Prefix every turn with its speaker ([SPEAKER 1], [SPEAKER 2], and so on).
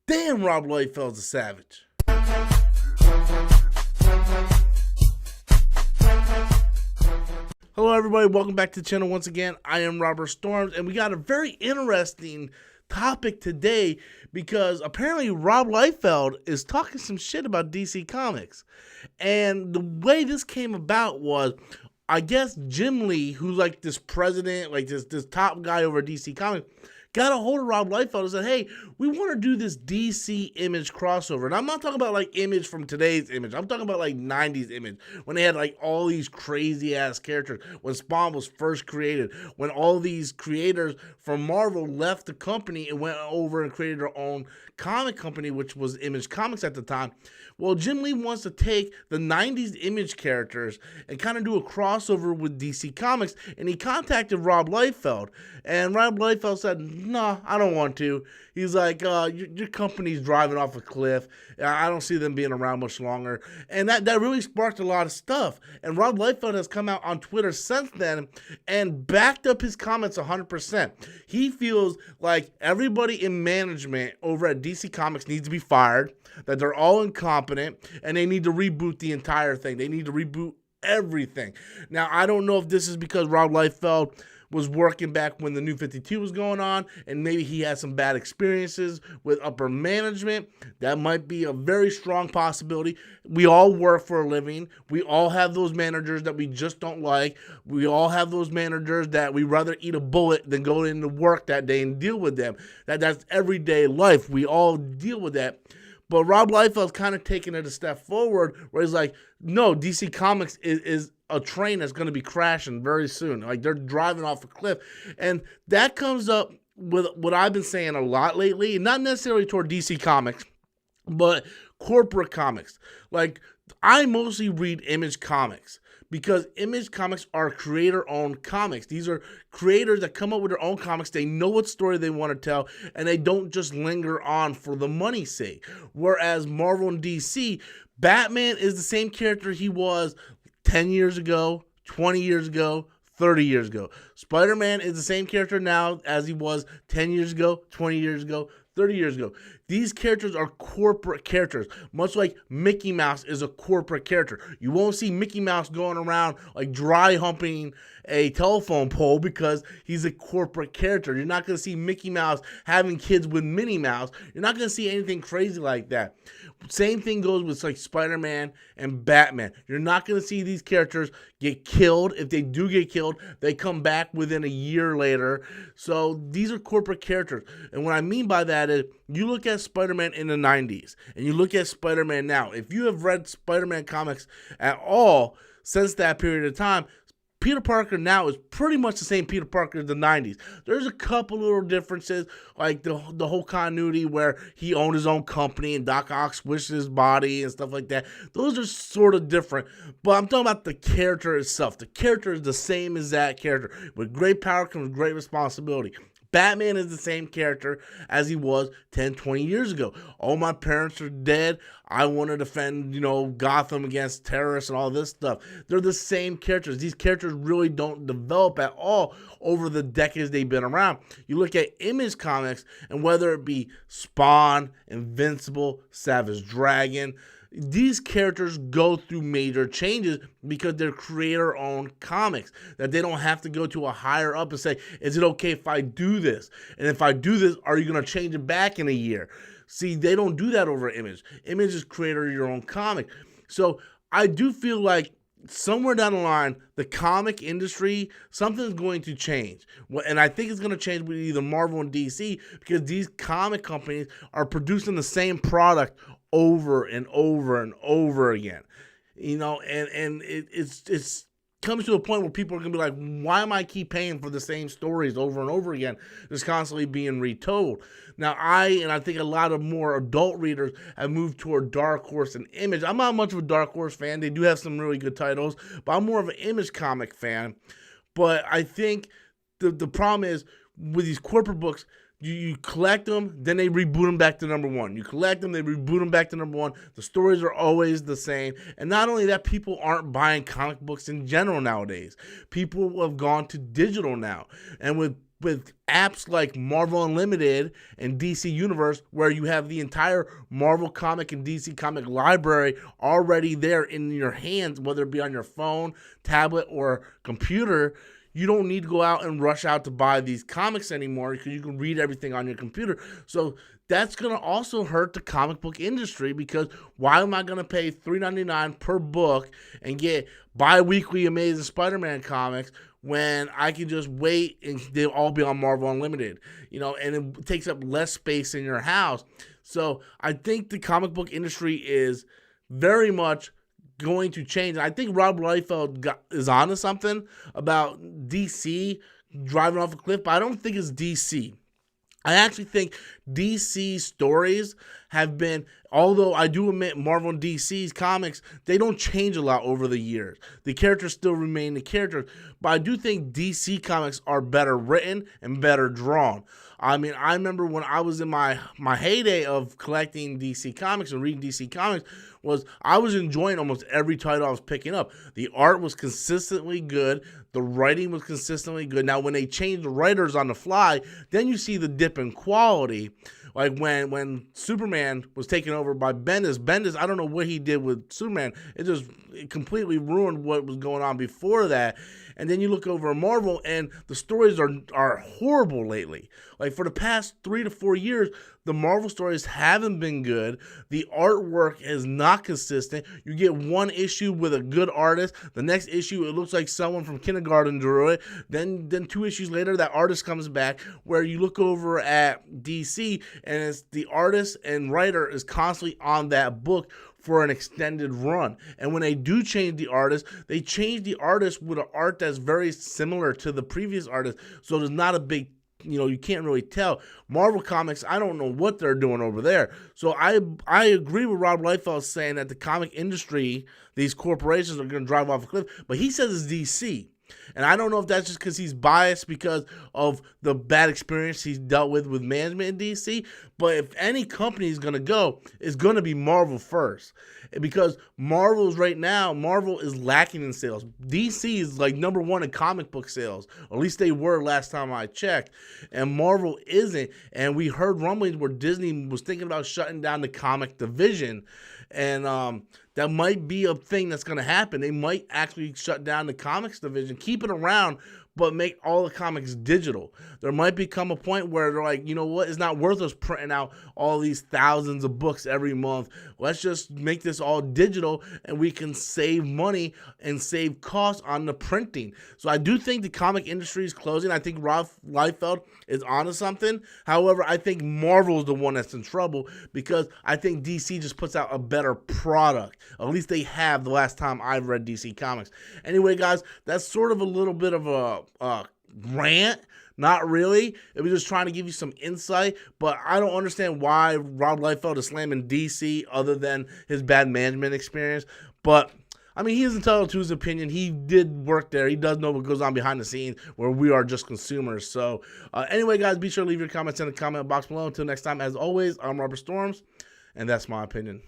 [SPEAKER 1] Damn, Rob Liefeld's a savage. Hello, everybody. Welcome back to the channel once again. I am Robert Storms, and we got a very interesting topic today because apparently Rob Liefeld is talking some shit about DC Comics. And the way this came about was, I guess Jim Lee, who's like this president, like this top guy over DC Comics, got a hold of Rob Liefeld and said, hey, we want to do this DC Image crossover. And I'm not talking about like Image from today's Image. I'm talking about like 90s Image, when they had like all these crazy ass characters, when Spawn was first created, when all these creators from Marvel left the company and went over and created their own comic company, which was Image Comics at the time. Well, Jim Lee wants to take the 90s Image characters and kind of do a crossover with DC Comics, and he contacted Rob Liefeld, and Rob Liefeld said, no, I don't want to. He's like, your company's driving off a cliff. I don't see them being around much longer. And that really sparked a lot of stuff. And Rob Liefeld has come out on Twitter since then and backed up his comments 100%. He feels like everybody in management over at DC Comics needs to be fired, that they're all incompetent, and they need to reboot the entire thing. They need to reboot everything. Now, I don't know if this is because Rob Liefeld was working back when the New 52 was going on, and maybe he had some bad experiences with upper management. That might be a very strong possibility. We all work for a living. We all have those managers that we just don't like. We all have those managers that we rather eat a bullet than go into work that day and deal with them. That's everyday life. We all deal with that. But Rob Liefeld's kind of taking it a step forward, where he's like, no, DC Comics is a train that's going to be crashing very soon. Like, they're driving off a cliff. And that comes up with what I've been saying a lot lately, not necessarily toward DC Comics, but corporate comics. Like, I mostly read Image Comics, because Image Comics are creator-owned comics. These are creators that come up with their own comics. They know what story they want to tell, and they don't just linger on for the money's sake. Whereas Marvel and DC, Batman is the same character he was 10 years ago, 20 years ago, 30 years ago. Spider-Man is the same character now as he was 10 years ago, 20 years ago, 30 years ago. These characters are corporate characters, much like Mickey Mouse is a corporate character. You won't see Mickey Mouse going around like dry humping a telephone pole because he's a corporate character. You're not going to see Mickey Mouse having kids with Minnie Mouse. You're not going to see anything crazy like that. Same thing goes with like Spider-Man and Batman. You're not going to see these characters get killed. If they do get killed, they come back within a year later. So these are corporate characters. And what I mean by that is, you look at Spider-Man in the 90s and you look at Spider-Man now. If you have read Spider-Man comics at all since that period of time, Peter Parker now is pretty much the same Peter Parker of the 90s. There's a couple little differences, like the whole continuity where he owned his own company and Doc Ock switched his body and stuff like that. Those are sort of different, but I'm talking about the character itself. The character is the same as that character. With great power comes great responsibility. Batman is the same character as he was 10, 20 years ago. Oh, my parents are dead. I want to defend, Gotham against terrorists and all this stuff. They're the same characters. These characters really don't develop at all over the decades they've been around. You look at Image Comics, and whether it be Spawn, Invincible, Savage Dragon, these characters go through major changes because they're creator-owned comics, that they don't have to go to a higher up and say, is it okay if I do this? And if I do this, are you going to change it back in a year? See, they don't do that over Image. Image is creator of your own comic. So I do feel like somewhere down the line, the comic industry, something's going to change. And I think it's going to change with either Marvel and DC, because these comic companies are producing the same product over and over and over again. And it's comes to a point where people are going to be like, why am I keep paying for the same stories over and over again? It's constantly being retold. Now, I think a lot of more adult readers have moved toward Dark Horse and Image. I'm not much of a Dark Horse fan. They do have some really good titles, but I'm more of an Image comic fan. But I think the problem is with these corporate books, you collect them, then they reboot them back to number one. You collect them, they reboot them back to number one. The stories are always the same. And not only that, people aren't buying comic books in general nowadays. People have gone to digital now. And with with apps like Marvel Unlimited and DC Universe, where you have the entire Marvel comic and DC comic library already there in your hands, whether it be on your phone, tablet, or computer. You don't need to go out and rush out to buy these comics anymore because you can read everything on your computer. So that's going to also hurt the comic book industry, because why am I going to pay $3.99 per book and get bi-weekly Amazing Spider-Man comics when I can just wait and they'll all be on Marvel Unlimited, and it takes up less space in your house. So I think the comic book industry is very much going to change. I think Rob Liefeld is onto something about DC driving off a cliff, but I don't think it's DC. I actually think DC stories have been, although I do admit Marvel and DC's comics, they don't change a lot over the years. The characters still remain the characters, but I do think DC comics are better written and better drawn. I mean, I remember when I was in my heyday of collecting DC comics and reading DC comics, I was enjoying almost every title I was picking up. The art was consistently good. The writing was consistently good. Now, when they changed the writers on the fly, then you see the dip in quality. Like when Superman was taken over by Bendis, I don't know what he did with Superman. It completely ruined what was going on before that. And then you look over at Marvel, and the stories are horrible lately. Like for the past 3 to 4 years, the Marvel stories haven't been good. The artwork is not consistent. You get one issue with a good artist. The next issue, it looks like someone from kindergarten drew it. Then 2 issues later, that artist comes back. Where you look over at DC, and it's the artist and writer is constantly on that book for an extended run. And when they do change the artist, they change the artist with an art that's very similar to the previous artist. So there's not a big, you can't really tell. Marvel Comics, I don't know what they're doing over there. So I agree with Rob Liefeld saying that the comic industry, these corporations are going to drive off a cliff. But he says it's DC. And I don't know if that's just because he's biased because of the bad experience he's dealt with management in DC. But if any company is going to go, it's going to be Marvel first. Because Marvel is lacking in sales. DC is like number one in comic book sales. At least they were last time I checked. And Marvel isn't. And we heard rumblings where Disney was thinking about shutting down the comic division. And that might be a thing that's going to happen. They might actually shut down the comics division, keep it around, but make all the comics digital. There might become a point where they're like, you know what, it's not worth us printing out all these thousands of books every month. Let's just make this all digital, and we can save money and save costs on the printing. So I do think the comic industry is closing. I think Rob Liefeld is onto something. However, I think Marvel is the one that's in trouble, because I think DC just puts out a better product. At least they have the last time I've read DC Comics. Anyway, guys, that's sort of a little bit of a rant. Not really. It was just trying to give you some insight, but I don't understand why Rob Liefeld is slamming DC other than his bad management experience. But I mean, he is entitled to his opinion. He did work there. He does know what goes on behind the scenes, where we are just consumers. So anyway, guys, be sure to leave your comments in the comment box below. Until next time, as always, I'm Robert Storms, and that's my opinion.